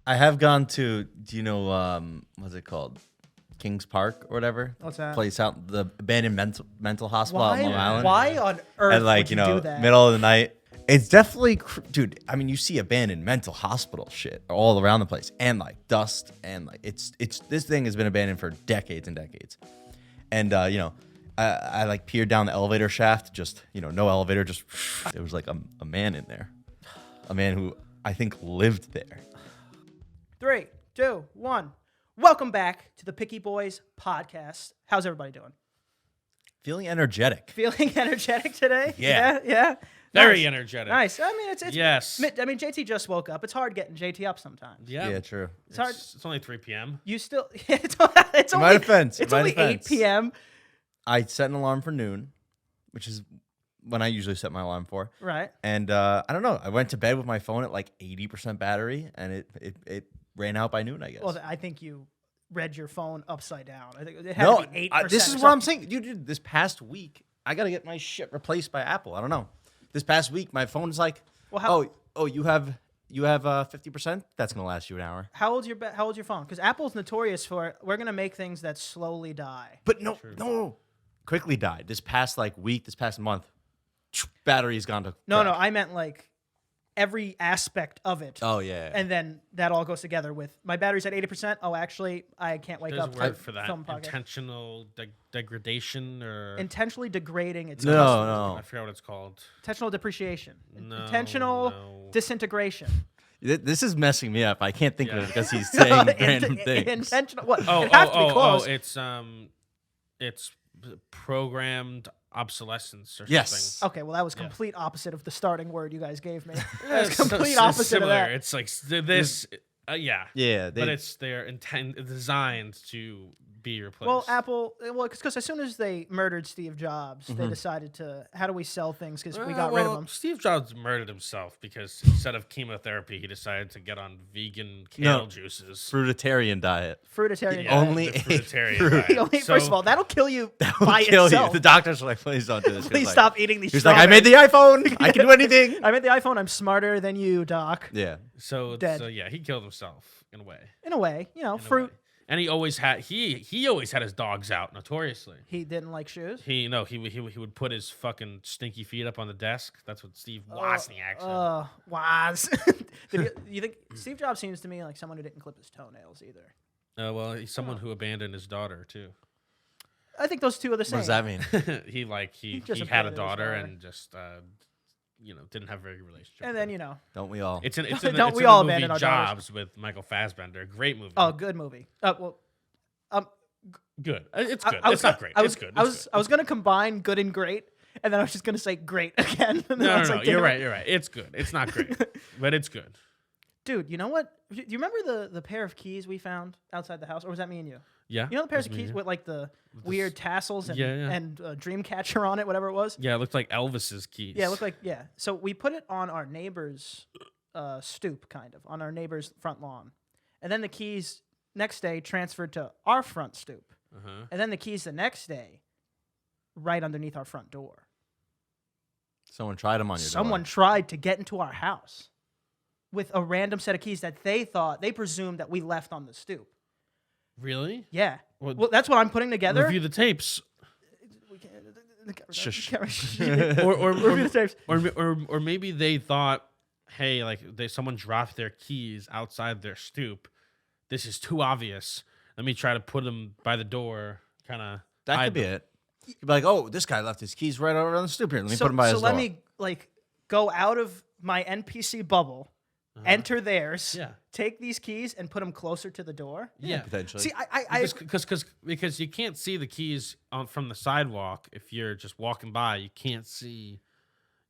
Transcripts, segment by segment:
I have gone to, do you know, what's it called? Kings Park or whatever? What's that? Place out, the abandoned mental hospital out on Long Island. Why on earth And like, would you do that? middle of the night. It's definitely, dude, I mean, you see abandoned mental hospital shit all around the place. And like dust and like, it's this thing has been abandoned for decades and decades. And, I like peered down the elevator shaft, just, no elevator, just, there was like a man in there. A man who I think lived there. 3, 2, 1. Welcome back to the Picky Boys podcast. How's everybody doing? Feeling energetic. Feeling energetic today? Yeah. Yeah. Very Nice. energetic. Nice. I mean, it's Yes. I mean, JT just woke up. It's hard getting JT up sometimes. Yeah. Yeah, true. It's hard. It's only 3 p.m. You still. It's only. defense, It's in my only defense. 8 p.m. I set an alarm for noon, which is when I usually set my alarm for. Right. And I don't know. I went to bed with my phone at like 80% battery, and it ran out by noon, I guess. Well, I think you read your phone upside down. I think it had no, to be 8%. this is what I'm saying. Dude, this past week, I got to get my shit replaced by Apple. I don't know. This past week, my phone's like, Well, you have 50%? That's going to last you an hour. How old's your phone? Because Apple's notorious for we're gonna make things that slowly die. But no. Quickly died. This past week, this past month, battery's gone to No, crap. I meant like every aspect of it. Oh, yeah. And then that all goes together with my battery's at 80%. Oh, actually, I can't wake There's up a word to for that. film podcast. Intentional degradation or... Intentionally degrading its No, customers. no. I forgot what it's called. Intentional depreciation. No, Intentional no. disintegration. This is messing me up. I can't think of Yeah. it because he's saying random things. Intentional. What? Oh, It'd have to be close. It's programmed obsolescence or Yes. something. Okay, well, that was complete opposite of the starting word you guys gave me. It's That's complete so opposite similar. of that. It's like this. Yeah. Yeah, But they're designed to be replaced. Well, Apple, because as soon as they murdered Steve Jobs, they decided to, how do we sell things? Because we got rid of him. Steve Jobs murdered himself because instead of chemotherapy, he decided to get on vegan kale juices. Fruitarian diet. Fruitarian. Yeah, Only the ate fruitarian fruit. diet. First of all, that'll kill you Will by kill itself. you. The doctors were like, please don't do this. Please stop eating these He's like, I made the iPhone. I can do anything. I made the iPhone. I'm smarter than you, Doc. Yeah. so Dead. yeah, he killed himself in a way. In a way, In a fruit. way. And he always had he always had his dogs out notoriously. He didn't like shoes. He would put his fucking stinky feet up on the desk. That's what Steve Wozniak said. Was. You think Steve Jobs seems to me like someone who didn't clip his toenails either. Well, he's someone who abandoned his daughter too. I think those two are the same. What does that mean? he just had a abandoned his daughter daughter. and just didn't have a very good relationship. And with then her. Don't we all? It's in Don't it's we in all the movie abandon our daughters? Jobs with Michael Fassbender. Great movie. Oh, good movie. Good. It's good. I It's not great. It's good. I was gonna combine good and great, and then I was just gonna say great again. And then I No, was no, like, you're damn it. right. You're right. It's good. It's not great, but it's good. Dude, you know what? Do you remember the pair of keys we found outside the house, or was that me and you? Yeah. You know the pairs of That's me, keys yeah. with like the weird tassels and Yeah, yeah. and Dreamcatcher on it, whatever it was. Yeah, it looked like Elvis's keys. Yeah, it looked like So we put it on our neighbor's stoop, kind of on our neighbor's front lawn, and then the keys next day transferred to our front stoop, and then the keys the next day, right underneath our front door. Someone tried them on your Someone door. tried to get into our house with a random set of keys that they presumed that we left on the stoop. Really? Yeah. Well, Well, that's what I'm putting together. Review the tapes. Shush. or Review the tapes. or maybe they thought, hey, like someone dropped their keys outside their stoop. This is too obvious. Let me try to put them by the door. Kind of. That could be it. You'd be like, oh, this guy left his keys right over on the stoop here. Let me put them by his door. let me go out of my NPC bubble, enter theirs, take these keys and put them closer to the door. Yeah. Potentially. See, Because you can't see the keys from the sidewalk if you're just walking by. You can't see.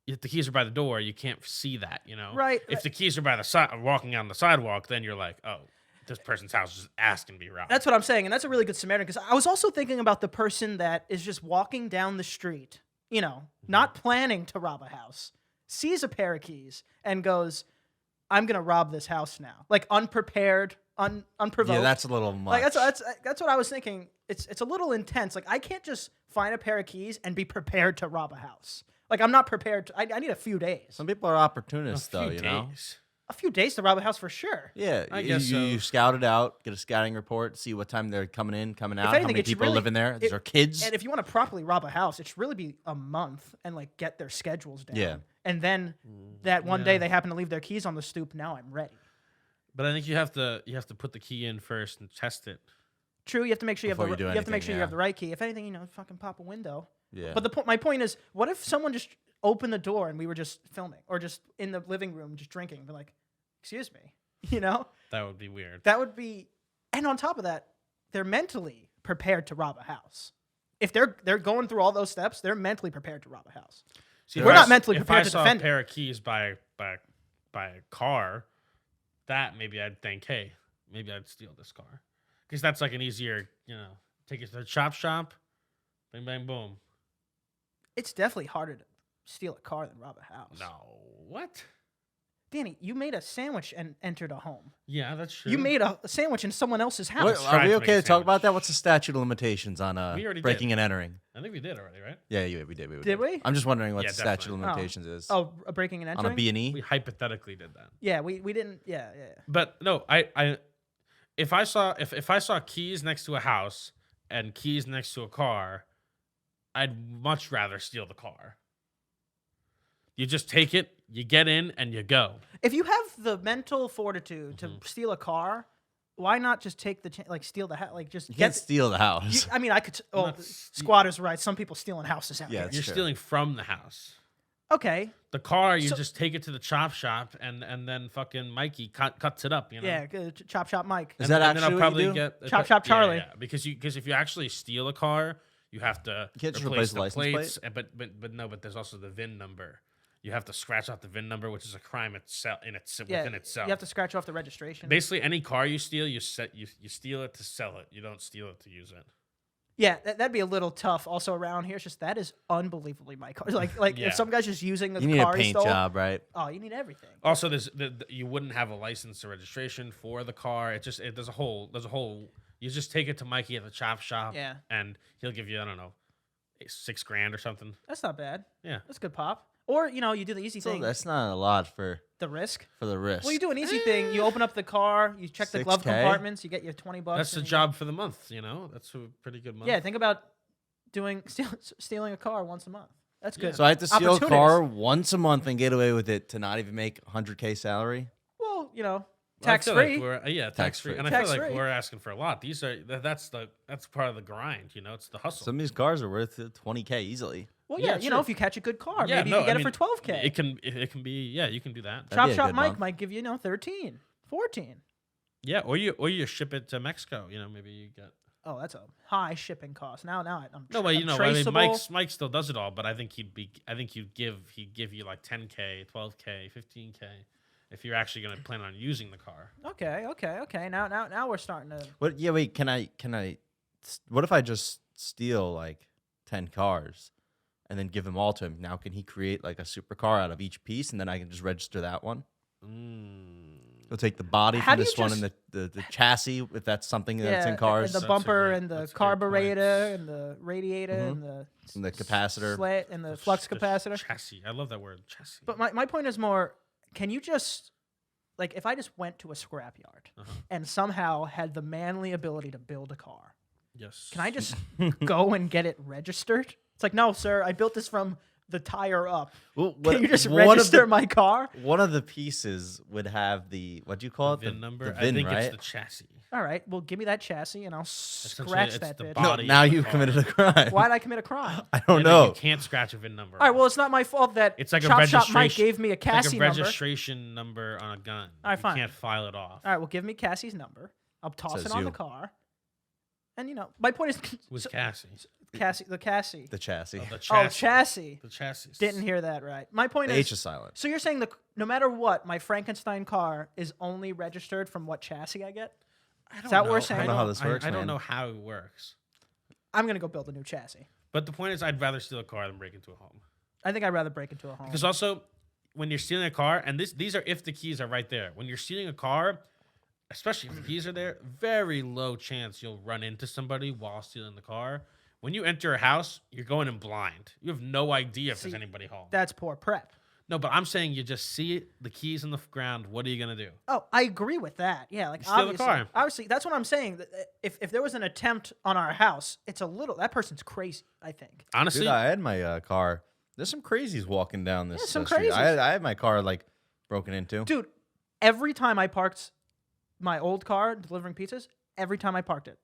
If the keys are by the door, you can't see that. Right. If the keys are by the side, walking on the sidewalk, then you're like, oh, this person's house is asking to be robbed. That's what I'm saying, and that's a really good Samaritan. Because I was also thinking about the person that is just walking down the street, not planning to rob a house, sees a pair of keys and goes, "I'm gonna rob this house now," like unprepared, unprovoked. Yeah, that's a little much. Like that's what I was thinking. It's a little intense. Like I can't just find a pair of keys and be prepared to rob a house. Like I'm not prepared. I need a few days. Some people are opportunists, A though, few you know? days. A few days to rob a house for sure. Yeah, I guess you so. scout it out, get a scouting report, see what time they're coming in, coming out, how anything, many it should people really- live in there. These it- are kids. And if you want to properly rob a house, it should really be a month and like get their schedules down. Yeah. And then that one day they happen to leave their keys on the stoop. Now I'm ready. But I think you have to put the key in first and test it. True, you have to make sure Before you you do have to make anything, sure you yeah. have the right key. If anything, fucking pop a window. Yeah. But my point is, what if someone just opened the door and we were just filming, or just in the living room just drinking? Be like, excuse me, That would be weird. that would be. And on top of that, they're mentally prepared to rob a house. If they're going through all those steps, they're mentally prepared to rob a house. See, We're if not I- mentally if prepared I to saw defend a pair of keys by a car, that maybe I'd think, hey, maybe I'd steal this car, because that's like an easier, take it to the chop shop, bang bang boom. It's definitely harder to steal a car than rob a house. No, what? Danny, you made a sandwich and entered a home. Yeah, that's true. You made a sandwich in someone else's house. What, tried are we to make okay a to talk about sandwich. that? What's the statute of limitations on We already breaking did. and entering? I think we did already, right? Yeah, we did. Did we? I'm just wondering what Yeah, the statute of definitely. limitations is Oh, a breaking and on entering. a B&E. We hypothetically did that. Yeah, we didn't. Yeah. But no, if I saw keys next to a house and keys next to a car, I'd much rather steal the car. You just take it, you get in, and you go. If you have the mental fortitude to steal a car, why not just take the steal the house? Like just You get. can't steal the house. I mean, I could. Oh, Not squatters' rights. Some people stealing houses out Yeah, here. it's You're true. stealing from the house. Okay. The car, you So- just take it to the chop shop, and then fucking Mikey cuts it up. Yeah. Good. Chop shop Mike. Is that and actually what you do? get Chop Shop Charlie. Yeah, because if you actually steal a car, you have to You can't just replace replace the the license plates. But there's also the VIN number. You have to scratch out the VIN number, which is a crime within itself. You have to scratch off the registration. Basically, any car you steal, you steal it to sell it. You don't steal it to use it. Yeah, that'd be a little tough. Also around here, it's just that is unbelievably my car. Like Yeah. if some guy's just using the You need car a he paint stole. job, right? Oh, you need everything. Also, you wouldn't have a license or registration for the car. There's a whole. You just take it to Mikey at the chop shop. Yeah. And he'll give you, I don't know, $6,000 or something. That's not bad. Yeah. That's good pop. Or you do the easy So thing, that's not a lot for the risk. the risk. Well, you do an easy thing. You open up the car, you check the glove 6K? compartments, you get your $20. That's the and you- job for the month. That's a pretty good month. Yeah, think about stealing a car once a month. That's good. So I have to steal a Opportunities. car once a month and get away with it to not even make 100K salary. Well, Well, I tax feel like free. tax free, Tax-free. and I feel like Tax-free. we're asking for a lot. That's part of the grind. It's the hustle. Some of these cars are worth 20K easily. Well, Yeah, yeah, true. if you catch a good car, Yeah, maybe no, you can I get it for mean, 12K. It can be. Yeah, you can do that. That'd Chop be a Shop good Mike month. might give you 13, 14. Yeah, or you ship it to Mexico. Maybe you get. Oh, that's a high shipping cost. Now I'm No, but I'm I mean, traceable. Mike still does it all, but I think he'd give you like 10K, 12K, 15K if you're actually going to plan on using the car. Okay. Now we're starting to. What? Yeah, wait. Can I? What if I just steal like 10 cars and then give them all to him? Now, can he create like a supercar out of each piece, and then I can just register that one? He'll take the body How from do you this one just- and the chassis, if that's something that's in and cars, the That's a bumper great- and the that's a great carburetor point. and the radiator Mhm. and the and the capacitor. slat and the flux capacitor. Chassis. I love that word, chassis. But my point is more, can you just, like, if I just went to a scrapyard Uh-huh. and somehow had the manly ability to build a car, Yes. can I just go and get it registered? It's like, no, sir, I built this from the tire up. Well, Can you just one of register the- my car? One of the pieces would have what do you call it? VIN number? The I VIN, think right? it's the chassis. All right, well, give me that chassis and I'll Essentially, scratch it's that the bitch. No, body now of the you've car. committed a crime. Why'd I commit a crime? I don't You know. can't scratch a VIN number. All right, well, it's not my fault that It's like a Chop Shop Mike registration- gave me a It's Cassie like a number. registration number on a gun. All right, You fine. can't file it off. All right, well, give me Cassie's number. I'll toss Says it on you. the car. And, my point is, With so- Cassie. Cassie. The chassis. Oh, the Oh, chassis. chassis. The chassis. Didn't hear that right. My point The is, H is silent. so you're saying no matter what, my Frankenstein car is only registered from what chassis I get? I don't that what we're know. saying? I don't know how this works, I don't man. know how it works. I'm going to go build a new chassis. But the point is, I'd rather steal a car than break into a home. I think I'd rather break into a home. Because also, when you're stealing a car, and these are if the keys are right there. When you're stealing a car, especially if the keys are there, very low chance you'll run into somebody while stealing the car. When you enter a house, you're going in blind. You have no idea if there's See, anybody home. That's poor prep. No, but I'm saying you just see the keys in the ground. What are you gonna do? Oh, I agree with that. Yeah, like Steal the obviously, car. obviously, that's what I'm saying. That if there was an attempt on our house, it's a little. That person's crazy. I think. Honestly, Dude, I had my car. There's some crazies walking down this some street. crazies. I had my car like broken into. Dude, every time I parked my old car delivering pizzas, every time I parked it,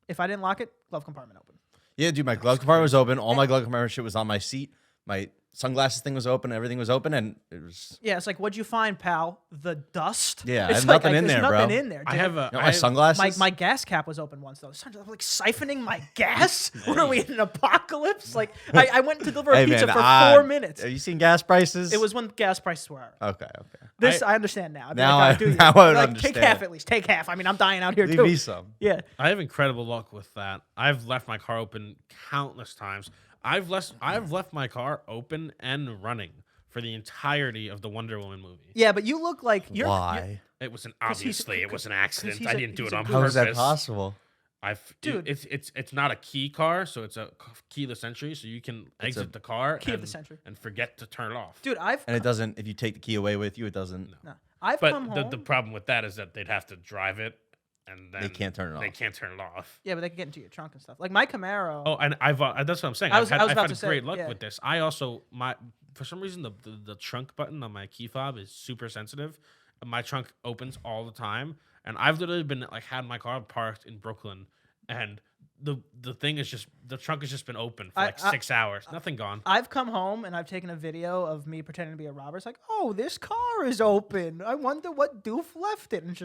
if I didn't lock it, glove compartment open. Yeah, dude, my glove compartment was open. All my glove compartment shit was on my seat. My sunglasses thing was open. Everything was open, and it was. Yeah, it's like, what'd you find, pal? The dust. Yeah, it's there's nothing in there's there, bro. nothing in there. I dude. have a You know, I my have- sunglasses. My gas cap was open once though. I'm like siphoning my gas. What are we in an apocalypse? Like I went to deliver a Hey, pizza man, for 4 minutes. Have you seen gas prices? It was when gas prices were. okay. This I understand now. I'd be Now like, I- dude, now I would like, understand. Take half at least. Take half. I mean, I'm dying out here Leave too. me some. Yeah. I have incredible luck with that. I've left my car open countless times. I've left my car open and running for the entirety of the Wonder Woman movie. Yeah, but you look like you're. Why? It was an 'Cause he's- obviously it was an 'cause accident. he's I a- didn't do he's it a on good- How purpose. is that possible? Dude. It's not a key car, so it's a keyless entry, so you can exit the car Key of and, the century. and forget to turn it off. Dude, I've And it doesn't. If you take the key away with you, it doesn't. no, I've But come home. the problem with that is that they'd have to drive it, and then They can't turn it They off. can't turn it off. Yeah, but they can get into your trunk and stuff. Like my Camaro. Oh, and I've that's what I'm saying. I was I've about had to say, great luck yeah. with this. I also for some reason the trunk button on my key fob is super sensitive. My trunk opens all the time, and I've literally been like had my car parked in Brooklyn, and the thing is just the trunk has just been open for like 6 hours, nothing gone. I've come home and I've taken a video of me pretending to be a robber. It's like, oh, this car is open. I wonder what doof left it. And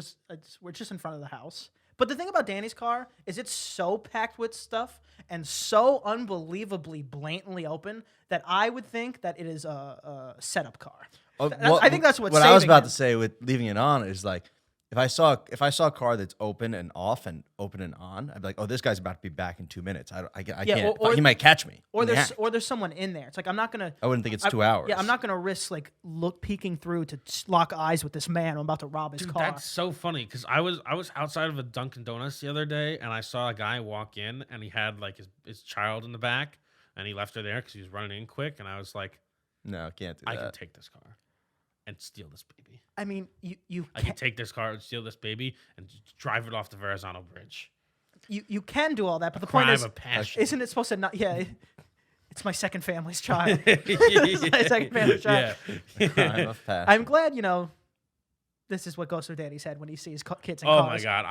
we're just in front of the house. But the thing about Danny's car is it's so packed with stuff and so unbelievably blatantly open that I would think that it is a setup car. I think that's what's what I was saving about him. to say with leaving it on is like if I saw a car that's open and off and open and on, I'd be like, oh, this guy's about to be back in 2 minutes. I can't. or- he might catch me. Or in the there's act. or there's someone in there. It's like I'm not gonna. I wouldn't think it's 2 hours. Yeah, I'm not gonna risk like peeking through to lock eyes with this man. I'm about to rob his Dude, car. that's so funny because I was outside of a Dunkin' Donuts the other day, and I saw a guy walk in, and he had like his child in the back, and he left her there because he was running in quick, and I was like, No, can't do I that. can take this car and steal this baby. I mean, you I can take this car and steal this baby and drive it off the Verrazano Bridge. you can do all that, but the point Crime is, of passion. isn't it supposed to not? Yeah, it's my second family's child. It's my second family's child. Yeah. Crime of passion. I'm glad this is what goes through Danny's head when he sees kids in Oh cars. my god,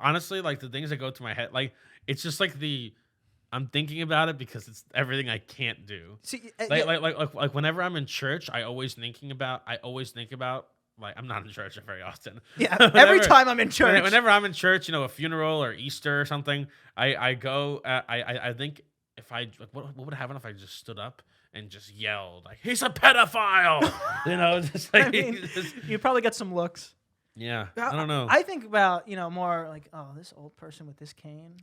honestly, like the things that go through my head, like it's just like I'm thinking about it because it's everything I can't do. See, Like, yeah, like whenever I'm in church, I always think about like I'm not in church very often. yeah, Whenever- every time I'm in church. Whenever I'm in church, a funeral or Easter or something, I go. I think if what would happen if I just stood up and just yelled like he's a pedophile, just like I mean, you probably get some looks. yeah. I don't know. I think about more like, oh, this old person with this cane.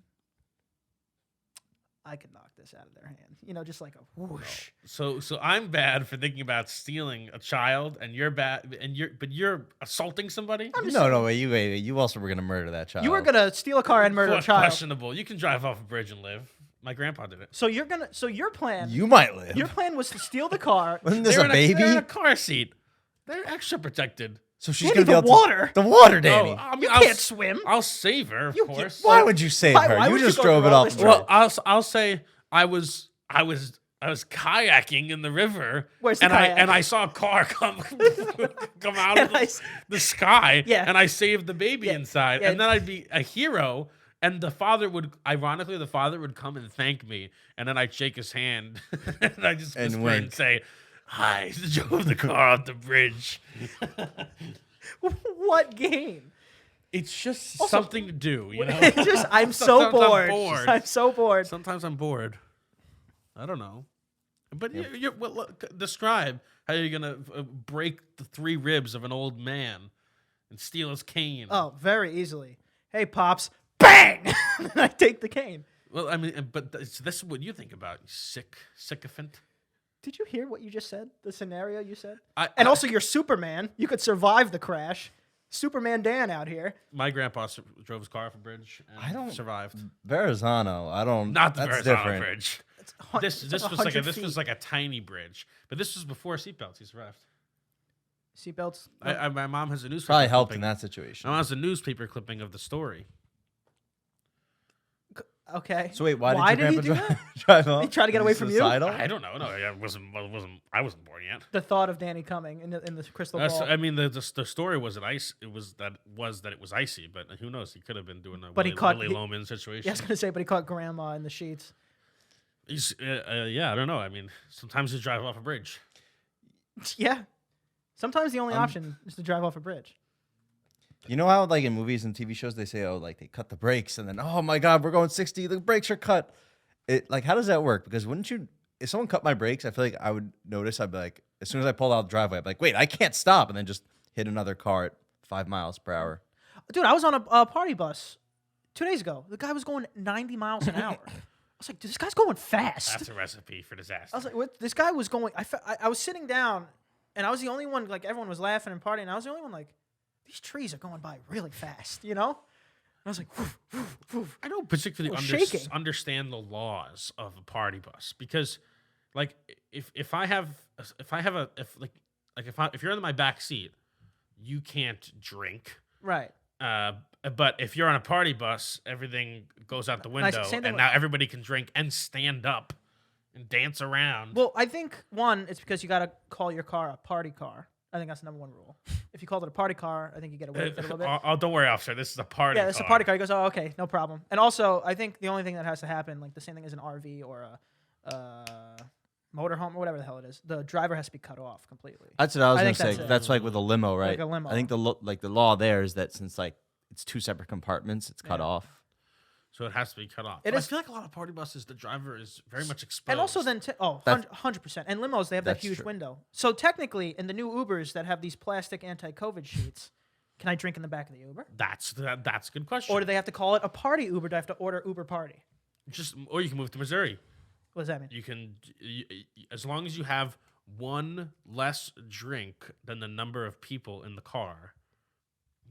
I could knock this out of their hand. Just like a whoosh. So I'm bad for thinking about stealing a child, and you're bad, but you're assaulting somebody. No, wait. You also were gonna murder that child. You were gonna steal a car and murder a child. Questionable. You can drive off a bridge and live. My grandpa did it. So your plan. You might live. Your plan was to steal the car. Wasn't this They're a baby? They're in a car seat. They're extra protected. So she's Danny, gonna be the able water. To, the water, Danny. Oh, I mean, You I'll can't swim. I'll save her, of You course. Why would you save Why- her? why You would you just go drove through it all off this the trouble? road. Well, I'll say I was kayaking in the river. Where's the and kayak? I saw a car come out of the sky. Yeah. And I saved the baby inside. Yeah. And then I'd be a hero. And the father would come and thank me. And then I'd shake his hand. And I just And whisper wink. and say, "Hi, drove the car off the bridge." What game? It's just Also, something to do, It's just I'm so Sometimes bored. I'm bored. I'm so bored. Sometimes I'm bored. I don't know. But describe how you're going to break the 3 ribs of an old man and steal his cane. Oh, very easily. Hey, pops, bang! And I take the cane. Well, I mean, but this is what you think about, you sycophant. Did you hear what you just said? The scenario you said? I- And I- also, you're Superman. You could survive the crash. Superman Dan out here. My grandpa drove his car off a bridge and I don't- survived. Verrazano. I don't. Not the that's Verrazano different. Bridge. It's This like was like 100 feet. a tiny bridge, but this was before seatbelts. He survived. Seatbelts. My mom has a newspaper. Probably helped clipping. in that situation. My mom has a newspaper clipping of the story. Okay. So wait, why did he your do grandpa that? drive off? He tried to get away from you? Suicidal? I don't know. No, I wasn't born yet. The thought of Danny coming in the crystal ball. I mean, the story was that it was icy, but who knows? He could have been doing a But he Willie, caught- Willie he- Loman situation. Yeah, I was gonna say, but he caught grandma in the sheets. He's, yeah, I don't know. I mean, sometimes you drive off a bridge. Yeah. Sometimes the only option is to drive off a bridge. You know how like in movies and TV shows they say, oh, like they cut the brakes and then, oh my God, we're going 60, the brakes are cut. It like, how does that work? Because wouldn't you, if someone cut my brakes, I feel like I would notice. I'd be like, as soon as I pulled out the driveway, I'd be like, wait, I can't stop, and then just hit another car at 5 miles per hour. Dude, I was on a party bus 2 days ago. The guy was going 90 miles an hour. I was like, dude, this guy's going fast. That's a recipe for disaster. I was like, what? This guy was going. I was sitting down, and I was the only one. Like everyone was laughing and partying. And I was the only one. Like, these trees are going by really fast, you know. And I was like, woof, woof, woof. I don't particularly shaking. understand the laws of a party bus because, like, if you're in my back seat, you can't drink. Right. But if you're on a party bus, everything goes out the window, same thing and with- now everybody can drink and stand up and dance around. Well, I think one, it's because you got to call your car a party car. I think that's the number one rule. If you called it a party car, I think you get away with it a little bit. Oh, don't worry, officer. This is a party. Yeah, it's a party car. He goes, oh, okay, no problem. And also, I think the only thing that has to happen, like the same thing as an RV or a motorhome or whatever the hell it is, the driver has to be cut off completely. That's what I was I gonna think say. that's That's it. like with a limo, right? Like a limo. I think the law there is that since like it's two separate compartments, it's cut Yeah. off. So it has to be cut off. It But is- I feel like a lot of party buses, the driver is very much exposed. And also then, That's- 100%. And limos, they have that That's huge true. window. So technically, in the new Ubers that have these plastic anti-COVID sheets, can I drink in the back of the Uber? that's a good question. Or do they have to call it a party Uber? Do I have to order Uber Party? Or you can move to Missouri. What does that mean? You can, as long as you have one less drink than the number of people in the car,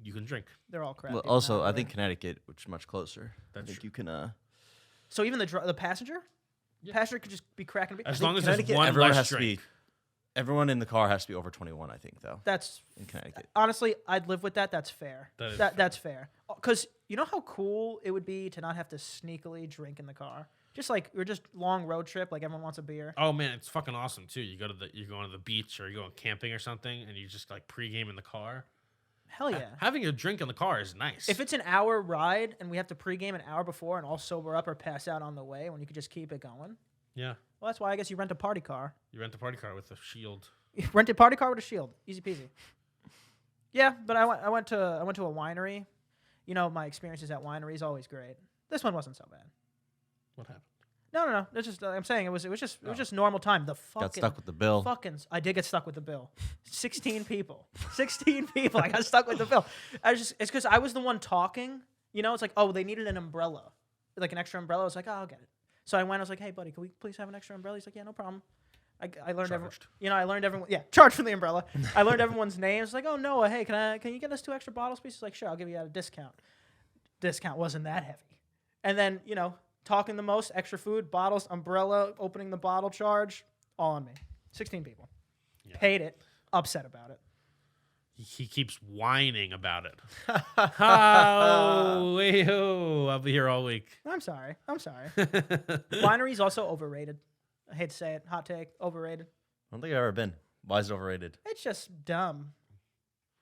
you can drink. They're all crap. Well, also, I think Connecticut, which is much closer. I That's think true. you can. So even the passenger? Yeah. Passenger could just be cracking. As I long think as there's Connecticut- one Everyone less has to drink. be. Everyone in the car has to be over 21. I think though. That's In Connecticut. honestly, I'd live with that. That's fair. That is fair. That's fair. Because you know how cool it would be to not have to sneakily drink in the car. Just like we're just long road trip, like everyone wants a beer. Oh man, it's fucking awesome too. You go to the beach or you go camping or something, and you just like pregame in the car. Hell yeah. Having a drink in the car is nice. If it's an hour ride and we have to pregame an hour before and all sober up or pass out on the way, when you could just keep it going. yeah, Well, that's why I guess you rent a party car. you rent a party car with a shield. Rent a party car with a shield, easy peasy. Yeah, but I went to a winery. You know, my experiences at wineries always great. This one wasn't so bad. What happened? No. It's just I'm saying it was just normal time. The fucking Got stuck with the bill. I did get stuck with the bill. 16 people. 16 people. I got stuck with the bill. It's because I was the one talking. You know, it's like, oh, they needed an umbrella, like an extra umbrella. I was like, oh, I'll get it. So I went. I was like, hey, buddy, can we please have an extra umbrella? He's like, yeah, no problem. I learned Charged. I learned everyone. Yeah, charged for the umbrella. I learned everyone's names. Like, oh Noah, hey, can you get us 2 extra bottles, please? He's like, sure, I'll give you a discount. Discount wasn't that heavy. And then talking the most, extra food, bottles, umbrella, opening the bottle charge, all on me. 16 people. Yeah. Paid it, upset about it. He keeps whining about it. Oh, wee-hoo. I'll be here all week. I'm sorry. Winery's also overrated. I hate to say it. Hot take. Overrated. I don't think I've ever been. Why is it overrated? It's just dumb.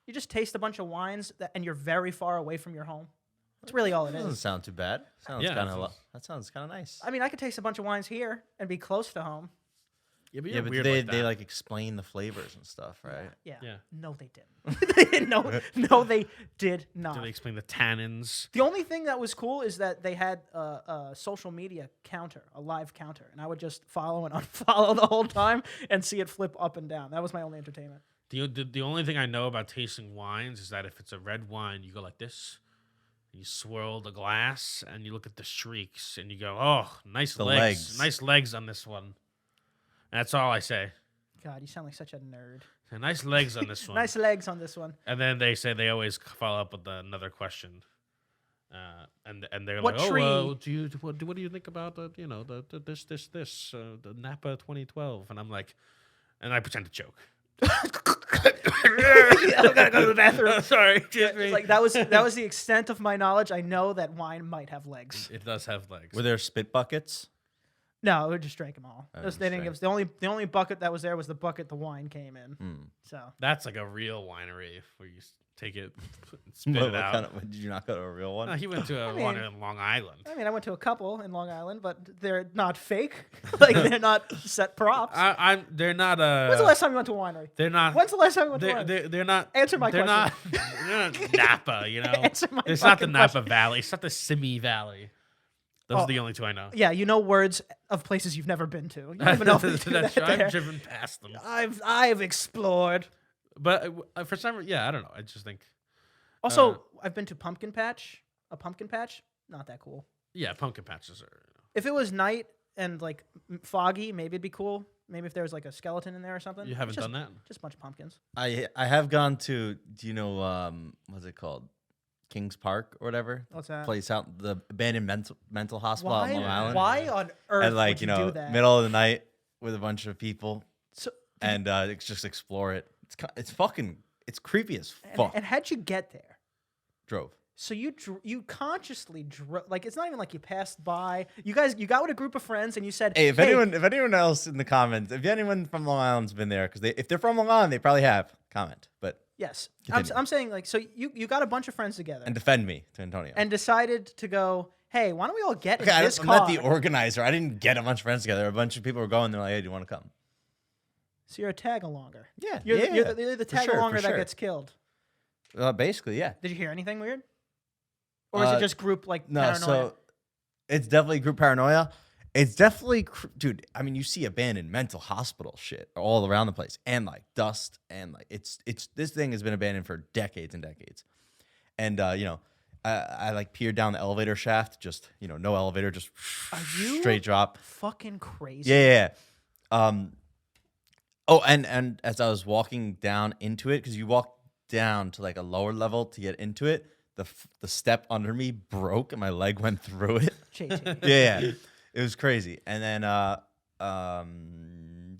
You just taste a bunch of wines and you're very far away from your home. That's really all it That doesn't is. sound too bad. Yeah, That sounds kind of nice. I mean, I could taste a bunch of wines here and be close to home. Yeah, but Yeah, you're but weird they like that. like explain the flavors and stuff, right? Yeah. Yeah. No, they didn't. No, they did not. Do they explain the tannins? The only thing that was cool is that they had a social media counter, a live counter, and I would just follow and unfollow the whole time and see it flip up and down. That was my only entertainment. The only thing I know about tasting wines is that if it's a red wine, you go like this. You swirl the glass and you look at the streaks and you go, oh, nice The legs. legs. Nice legs on this one. That's all I say. God, you sound like such a nerd. Nice legs on this one. Nice legs on this one. And then they say they always follow up with another question. And they're What like, tree? oh, what do you think about the Napa 2012? And I'm like, and I pretend to choke. I gotta go to the bathroom. Sorry, excuse me. It's like that was the extent of my knowledge. I know that wine might have legs. It does have legs. Were there spit buckets? No, we just drank them all. Oh, They didn't give us, the only bucket that was there was the bucket the wine came in. So That's like a real winery where you take it, spit it out. Did you not go to a real one? No, he went to a winery in Long Island. I mean, I went to a couple in Long Island, but they're not fake. Like they're not set props. They're not. When's the last time you went to a winery? They're not. When's the last time you went to a winery? They're not. Answer my they're question. They're not Napa, you know. Answer my It's not the fucking Napa question. Valley. It's not the Simi Valley. Those are the only two I know. Yeah, you know words of places you've never been to. You don't even know if they do That's that true. there. I've driven past them. I've explored. But for some reason, I don't know. I just think. Also, I've been to Pumpkin Patch. A pumpkin patch, not that cool. Yeah, pumpkin patches are. If it was night and like foggy, maybe it'd be cool. Maybe if there was like a skeleton in there or something. You haven't done that? Just a bunch of pumpkins. I have gone to. Do you know what's it called? Kings Park or whatever. What's that? Place out the abandoned mental hospital out Why? in Long Island. Why on earth And like would you do that? middle of the night with a bunch of people So, and just explore it. It's fucking creepy as fuck. and how'd you get there? Drove. So you consciously drove, like it's not even like you passed by. You got with a group of friends and you said, Hey, if anyone else in the comments, if anyone from Long Island's been there, because if they're from Long Island, they probably have. Comment, but yes, Continue. I'm saying like so you got a bunch of friends together and defend me to Antonio. and decided to go. Hey, why don't we all get in this I'm car? not the organizer. I didn't get a bunch of friends together. A bunch of people were going. They're like, "Hey, do you want to come?" So you're a tag-alonger. Yeah, You're yeah, the for tag-alonger that sure. gets killed. Basically, yeah. Did you hear anything weird? Or is it just group like No, paranoia? so it's definitely group paranoia. It's definitely, dude. I mean, you see abandoned mental hospital shit all around the place, and like dust, and like it's this thing has been abandoned for decades and decades. And I like peered down the elevator shaft, just no elevator, just Are you straight drop. fucking crazy? Yeah. Oh, and as I was walking down into it, because you walk down to like a lower level to get into it, the step under me broke and my leg went through it. JT. Yeah. It was crazy. And then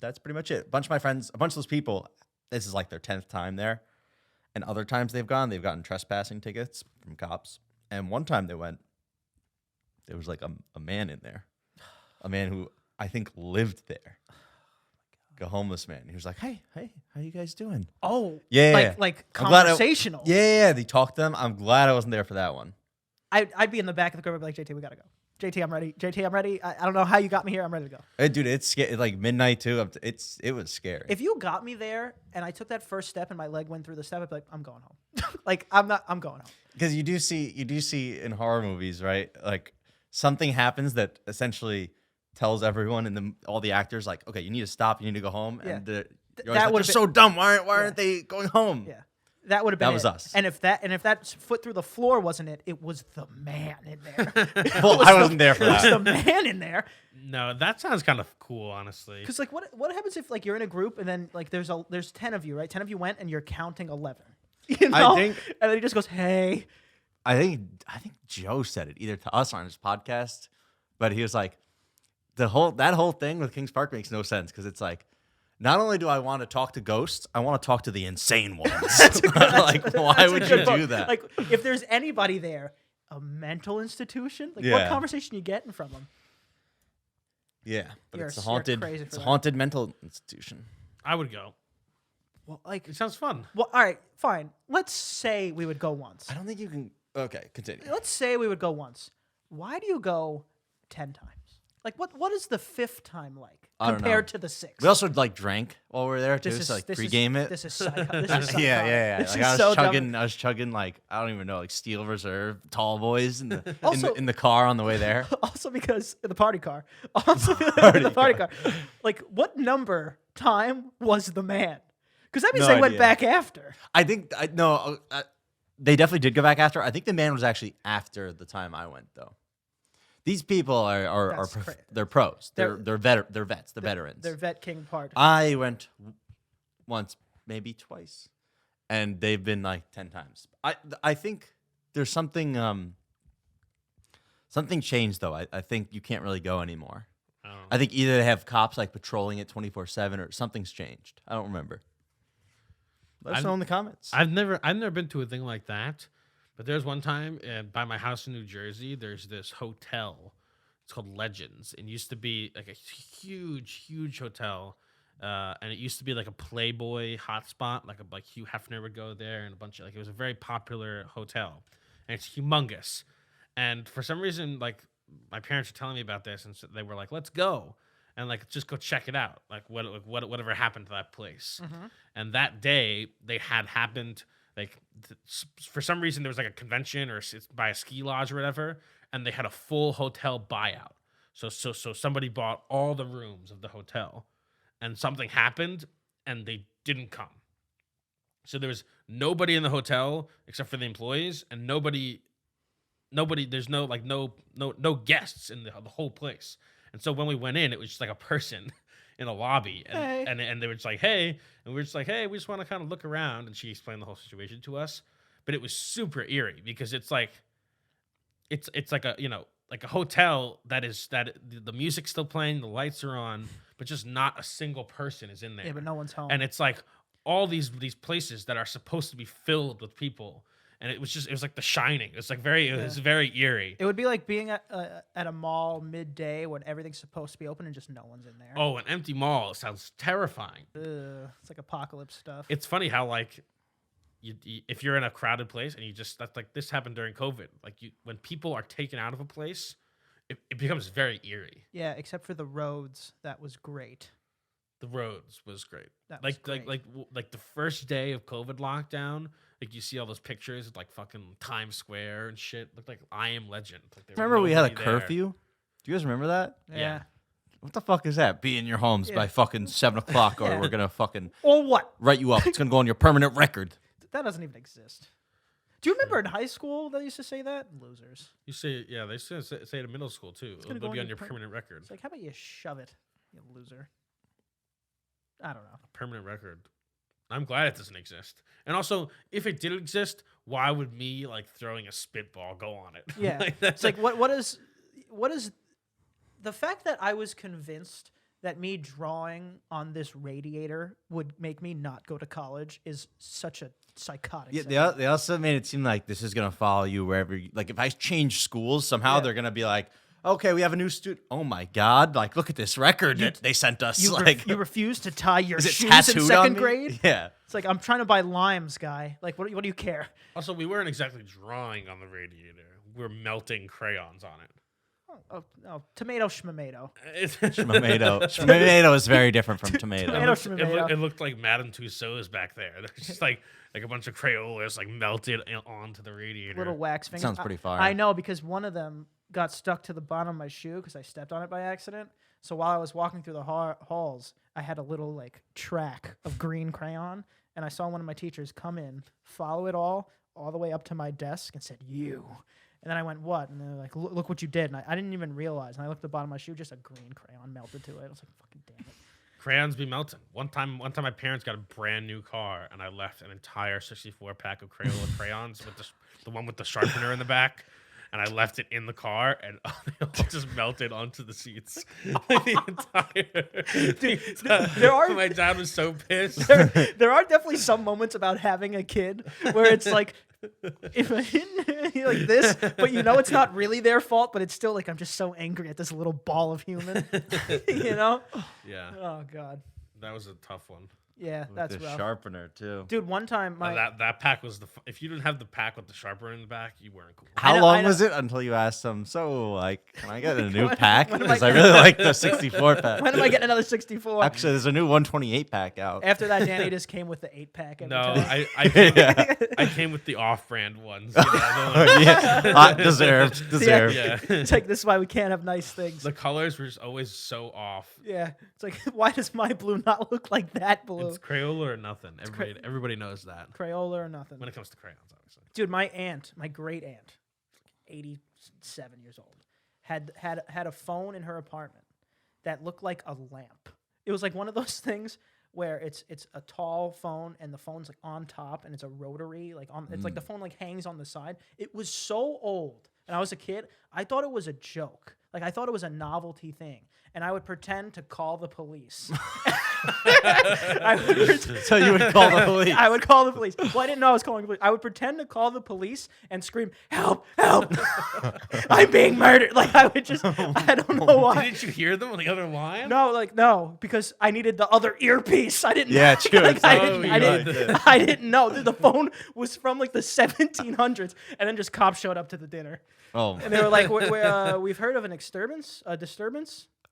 that's pretty much it. A bunch of my friends, a bunch of those people, this is like their 10th time there. And other times they've gotten trespassing tickets from cops. And one time they went, there was like a man in there. A man who I think lived there. A homeless man. He was like, hey, how you guys doing? Oh, Yeah. like I'm glad conversational. Yeah, they talked to them. I'm glad I wasn't there for that one. I'd be in the back of the group. I'd be like, JT, we gotta go. JT, I'm ready. JT, I'm ready. I don't know how you got me here. I'm ready to go. Hey, dude, it's like midnight too. It was scary. If you got me there and I took that first step and my leg went through the step, I'd be like, I'm going home. I'm going home. Because you do see in horror movies, right? Like something happens that essentially tells everyone and all the actors like, okay, you need to stop, you need to go home. Yeah. And you're That like, they're would've so dumb. Why aren't they going home? Yeah. That would have been That was it. us. And if that foot through the floor wasn't it, it was the man in there. Well, I wasn't there for It was that. the man in there. No, that sounds kind of cool, honestly. Because like, what happens if like you're in a group and then like there's 10 of you, right? 10 of you went and you're counting 11. You know? think- and then he just goes, "Hey." I think Joe said it either to us or on his podcast, but he was like, that whole thing with Kings Park makes no sense because it's like, not only do I want to talk to ghosts, I want to talk to the insane ones. Like, why That's a would good you book. do that? Like, if there's anybody there, a mental institution, like what Yeah. conversation you getting from them? Yeah, but You're it's a you're haunted, crazy for it's a that. haunted mental institution. I would go. Well, like, It sounds fun. well, all right, fine. Let's say we would go once. I don't think you can. Okay, continue. Let's say we would go once. Why do you go 10 times? Like, what is the 5th time like I don't compared know. to the 6th? We also like drank while we were there too, This is so like this is- pregame it. This is this is Yeah. This Like is I was so dumb. chugging. I was chugging like I don't even know, like Steel Reserve, Tall Boys in the Also- in the car on the way there. Also because the party car. Also Party the party car. car. Like, what number time was the man? Because that means No they went idea. back after. I think they definitely did go back after. I think the man was actually after the time I went though. These people are That's cra- they're pros. They're- They're vets. They're veterans. Their vet king part. I went once maybe twice, and they've been like 10 times. I think there's something something changed though. I think you can't really go anymore. I think either they have cops like patrolling it 24/7 or something's changed. I don't remember. Let us know in the comments. I've never been to a thing like that, but there's one time by my house in New Jersey. There's this hotel. It's called Legends. It used to be like a huge hotel, and it used to be like a Playboy hotspot. Like Hugh Hefner would go there, and a bunch of it was a very popular hotel, and it's humongous. And for some reason, like my parents were telling me about this, and so they were like, "Let's go." And like just go check it out, like whatever happened to that place. And that day they had happened like for some reason there was like a convention or it's by a ski lodge or whatever, and they had a full hotel buyout. So somebody bought all the rooms of the hotel, and something happened and they didn't come. So there was nobody in the hotel except for the employees, and nobody. There's no guests in the whole place. And so when we went in, it was just like a person in a lobby, and they were just like, "Hey," and we were just like, "Hey, we just want to kind of look around." And she explained the whole situation to us, but it was super eerie because it's like like a like a hotel that the music's still playing, the lights are on, but just not a single person is in there. Yeah, but no one's home. And it's like all these places that are supposed to be filled with people. And it was like The Shining. It was very eerie. It would be like being at a mall midday when everything's supposed to be open and just no one's in there. Oh, an empty mall sounds terrifying. It's like apocalypse stuff. It's funny how like you if you're in a crowded place and that's like this happened during COVID. Like when people are taken out of a place, it becomes very eerie. Yeah, except for the roads. That was great. The roads was great. That was great. Like the first day of COVID lockdown. Like you see all those pictures of like fucking Times Square and shit. Looked like I Am Legend. Like Remember we had a there. curfew? Do you guys remember that? Yeah. What the fuck is that? Be in your homes by fucking 7 o'clock, or we're gonna fucking Or what? write you up. It's gonna go on your permanent record. That doesn't even exist. Do you remember in high school they used to say that? Losers. You say they used to say it in middle school too. It'll be on your permanent record. It's like, how about you shove it, you loser? I don't know. A permanent record. I'm glad it doesn't exist. And also, if it did exist, why would me like throwing a spitball go on it? Yeah. It's like what is the fact that I was convinced that me drawing on this radiator would make me not go to college is such a psychotic. Yeah, they also made it seem like this is gonna follow you wherever. Like if I change schools, somehow they're gonna be like, okay, we have a new student. Oh my God! Like, look at this record that they sent us. You refuse to tie your is it shoes in tattooed on second me? grade. Yeah, it's like I'm trying to buy limes, guy. Like, what do you care? Also, we weren't exactly drawing on the radiator. We were melting crayons on it. Oh, tomato schmamato. Schmamato is very different from tomato. It looked like Madame Tussauds back there. There's just like a bunch of Crayolas like melted onto the radiator. Little wax fingers. Sounds pretty fire. I know, because one of them got stuck to the bottom of my shoe because I stepped on it by accident. So while I was walking through the halls, I had a little like track of green crayon, and I saw one of my teachers come in, follow it all the way up to my desk, and said, "You." And then I went, "What?" And they're like, "Look what you did." And I didn't even realize. And I looked at the bottom of my shoe, just a green crayon melted to it. I was like, "Fucking damn it." Crayons be melting. One time my parents got a brand new car, and I left an entire 64 pack of Crayola crayons with the one with the sharpener in the back. And I left it in the car, and they all just melted onto the seats. My dad was so pissed. There are definitely some moments about having a kid where it's like, if I didn't like this, but you know it's not really their fault, but it's still like I'm just so angry at this little ball of human. You know? Yeah. Oh God. That was a tough one. Yeah, With that's the rough. Sharpener too. Dude, one time that pack was if you didn't have the pack with the sharpener in the back, you weren't cool. How long was it until you asked them? So, like, can I get a new pack? Because I really like the 64 pack. When am I getting another 64? Actually, there's a new 128 pack out. After that, Danny just came with the 8-pack. No, time. I came with the off-brand ones. You know, Deserved. Yeah. It's like, this is why we can't have nice things. The colors were just always so off. Yeah. It's like, why does my blue not look like that blue? It's Crayola or nothing. Everybody knows that. Crayola or nothing. When it comes to crayons, obviously. Dude, my great aunt, 87 years old, had a phone in her apartment that looked like a lamp. It was like one of those things where it's a tall phone and the phone's like on top and it's a rotary, like on it's like the phone like hangs on the side. It was so old. And I was a kid, I thought it was a joke. Like I thought it was a novelty thing. And I would pretend to call the police. So you would call the police. I would call the police. Well, I didn't know I was calling the police. I would pretend to call the police and scream, "Help! Help! I'm being murdered!" Like I would just, I don't know why. Didn't you hear them on the other line? No, because I needed the other earpiece. I didn't. Yeah, true. Like, Oh, I didn't know. The phone was from like the 1700s, and then just cops showed up to the dinner, Oh, and they were like, "We've heard of a disturbance."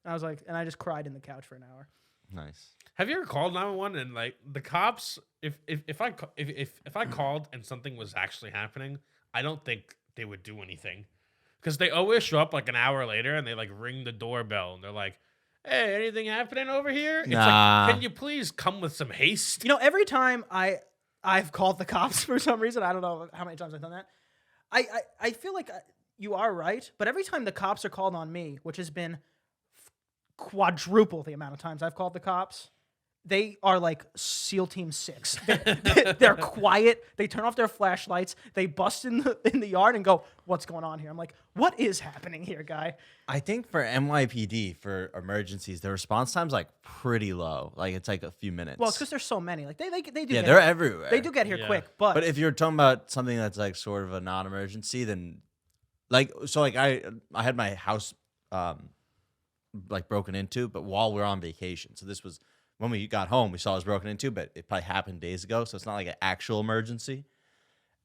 And I was like, and I just cried in the couch for an hour. nice. Have you ever called 911 and like the cops? If I called and something was actually happening, I don't think they would do anything, because they always show up like an hour later and they like ring the doorbell and they're like, "Hey, anything happening over here?" It's Nah. like, can you please come with some haste? You know, every time I've called the cops for some reason, I don't know how many times I've done that. I feel like you are right, but every time the cops are called on me, which has been quadruple the amount of times I've called the cops, they are like SEAL Team 6. They're quiet. They turn off their flashlights. They bust in the yard and go, "What's going on here?" I'm like, "What is happening here, guy?" I think for NYPD for emergencies, the response time's like pretty low. Like it's like a few minutes. Well, it's because there's so many. Like they do. yeah, get they're here. everywhere. They do get here Yeah. quick, but But if you're talking about something that's like sort of a non-emergency, then like I had my house like broken into, but while we were on vacation. So this was when we got home, we saw it was broken into, but it probably happened days ago. So it's not like an actual emergency.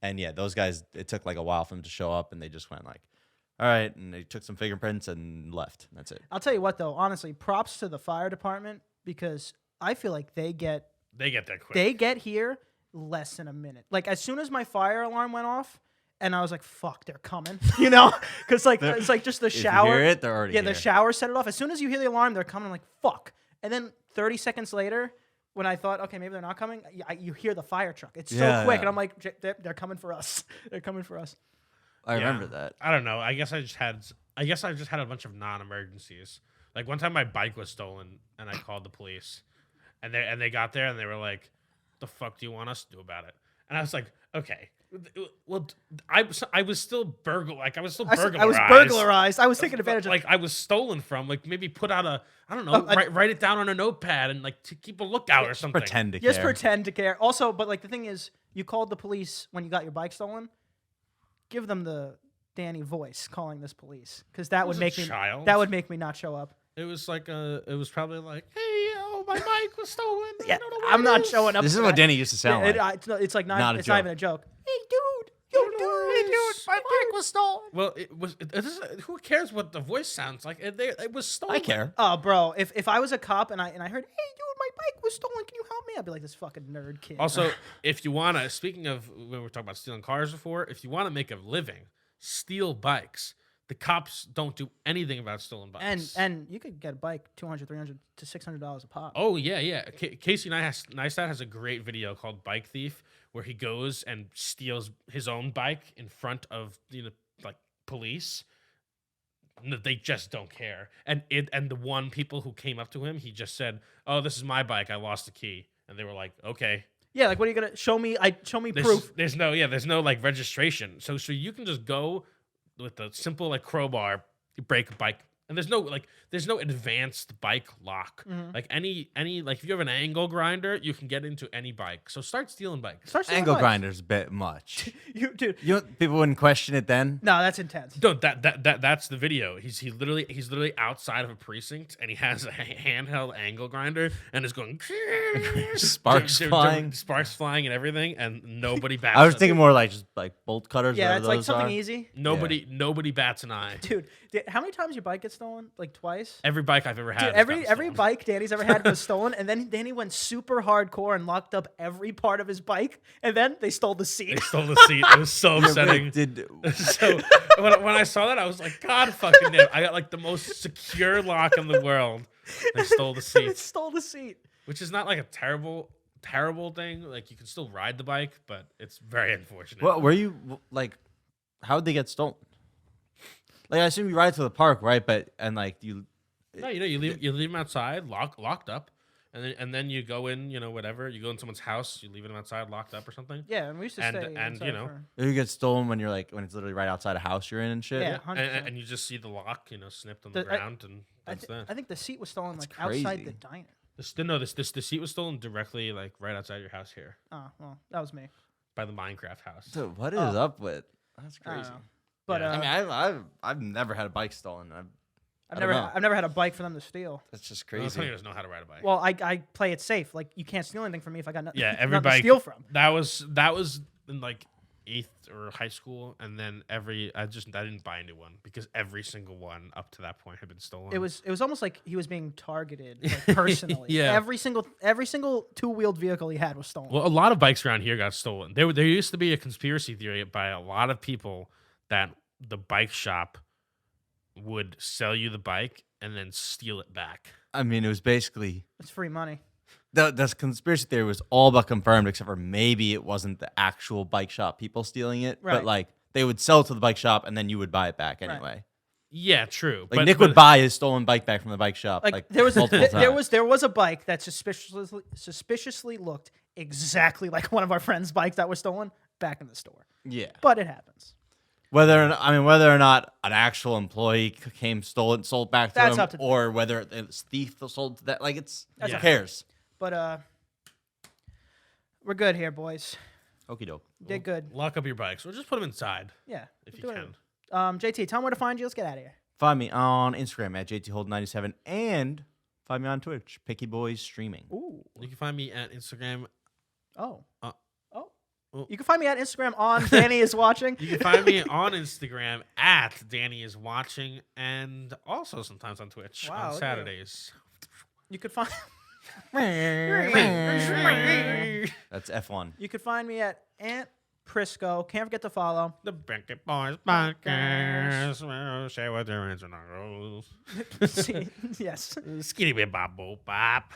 And yeah, those guys, it took like a while for them to show up, and they just went like, all right, and they took some fingerprints and left. That's it. I'll tell you what, though, honestly, props to the fire department, because I feel like they get They get there quick. They get here less than a minute. Like as soon as my fire alarm went off, and I was like, "Fuck, they're coming," you know, because like it's like just the If you shower. hear it, they're already yeah, here. the shower set it off. As soon as you hear the alarm, they're coming. I'm like, "Fuck," and then 30 seconds later, when I thought, okay, maybe they're not coming, you hear the fire truck. It's so Yeah, quick, yeah. and I'm like, they're coming for us. They're coming for us. I Yeah. remember that. I don't know. I guess I just had a bunch of non-emergencies. Like one time my bike was stolen and I called the police, and they got there and they were like, "The fuck do you want us to do about it?" And I was like, "Okay, well, I was still burglarized. I was burglarized. I was taking advantage of. Like I was stolen from. Like maybe put out I don't know, write it down on a notepad and like to keep a lookout or something. Pretend to Just care. pretend to care. Also, but like the thing is, you called the police when you got your bike stolen. Give them the Danny voice calling this police, because that would was a make me child. that would make me not show up. It was like it was probably like, "Hey, oh, my bike was stolen. I Yeah, don't know where I'm it not is." showing up. This is to what that. Danny used to sound Yeah, like. it's like not. Not a It's not joke. even a joke. Hey, dude. Yo, dude. Hey, dude. My bike was stolen. Well, who cares what the voice sounds like? It was stolen. I care. Oh, bro, if I was a cop and I heard, "Hey, dude, my bike was stolen. Can you help me?" I'd be like, this fucking nerd kid. Also, if you want to, speaking of when we were talking about stealing cars before, if you want to make a living, steal bikes. The cops don't do anything about stolen bikes. and you could get a bike $200, $300 to $600 a pop. Oh yeah. Casey Neistat has a great video called "Bike Thief," where he goes and steals his own bike in front of like police. No, they just don't care. And the one people who came up to him, he just said, "Oh, this is my bike. I lost the key," and they were like, "Okay." Yeah, like what are you gonna show me? Show me There's, proof. There's no like registration. So you can just go with a simple like crowbar, you break a bike, and there's no advanced bike lock. Mhm. Like any like if you have an angle grinder, you can get into any bike. So start stealing bikes. Start stealing Angle bikes. grinder's a bit much. Dude. People wouldn't question it then. No, that's intense. No, that's the video. He's literally outside of a precinct and he has a handheld angle grinder and is going Sparks flying. sparks flying and everything, and nobody bats. I was thinking more like just like bolt cutters. Yeah, whatever it's like those something are. easy. nobody bats an eye. Dude, how many times your bike get stolen? Like twice? Every bike I've ever had. Dude, has gotten every stolen. bike Danny's ever had was stolen, and then Danny went super hardcore and locked up every part of his bike, and then they stole the They seat. stole the seat. It was so upsetting. So when I saw that, I was like, God fucking damn! I got like the most secure lock in the world. They stole the They seat, stole the seat. which is not like a terrible thing. Like you can still ride the bike, but it's very unfortunate. What were you like? How would they get stolen? Like I assume you ride to the park, right? But and like you. No, you leave them outside, locked up, And then you go in, whatever. You go in someone's house, you leave them outside locked up or something. Yeah, and we used to stay inside for... You get stolen when it's literally right outside a house you're in and shit. Yeah, and you just see the lock, snipped on the ground, and that's that. I think the seat was stolen That's outside crazy. the diner. The seat was stolen directly right outside your house here Oh, well, that was me. by the Minecraft house. Dude, what is up with? That's I don't crazy. know. But Yeah. I mean, I've never had a bike stolen. I've don't know. never had a bike for them to steal. That's just Well, crazy. Tony doesn't know how to ride a bike. Well, I play it safe. Like, you can't steal anything from me if I got nothing, Yeah, nothing everybody to steal from. That was in like 8th or high school, and then I didn't buy a new one because every single one up to that point had been stolen. It was almost like he was being targeted personally. Yeah. Every single two-wheeled vehicle he had was stolen. Well, a lot of bikes around here got stolen. There used to be a conspiracy theory by a lot of people that the bike shop would sell you the bike and then steal it back. I mean, it was basically It's free money. the conspiracy theory was all but confirmed, except for maybe it wasn't the actual bike shop people stealing it, Right. but like they would sell it to the bike shop and then you would buy it back anyway. Yeah, true. Like Nick would buy his stolen bike back from the bike shop. Like there was multiple times. there was a bike that suspiciously looked exactly like one of our friends' bikes that was stolen back in the store. Yeah. But it happens. Whether or not an actual employee sold back to That's him, up to them. or whether it's thief that sold to that, like That's who up to cares? But we're good here, boys. Okie doke. Did good. lock up your bikes or just put them inside Yeah. if you do can. it. JT, tell them where to find you. Let's get out of here. Find me on Instagram at JTHold97 and find me on Twitch, Picky Boys Streaming. Ooh. You can find me at Instagram. Oh. Oh. You can find me at Instagram on Danny is watching. You can find me on Instagram at Danny is watching, and also sometimes on Twitch Wow, on look at you. Saturdays. You could find That's F1. you could find me at Aunt Prisco. Can't forget to follow. The Picky Boys podcast. Well, share what their answer rules. Yes. Skitty bop bop bop.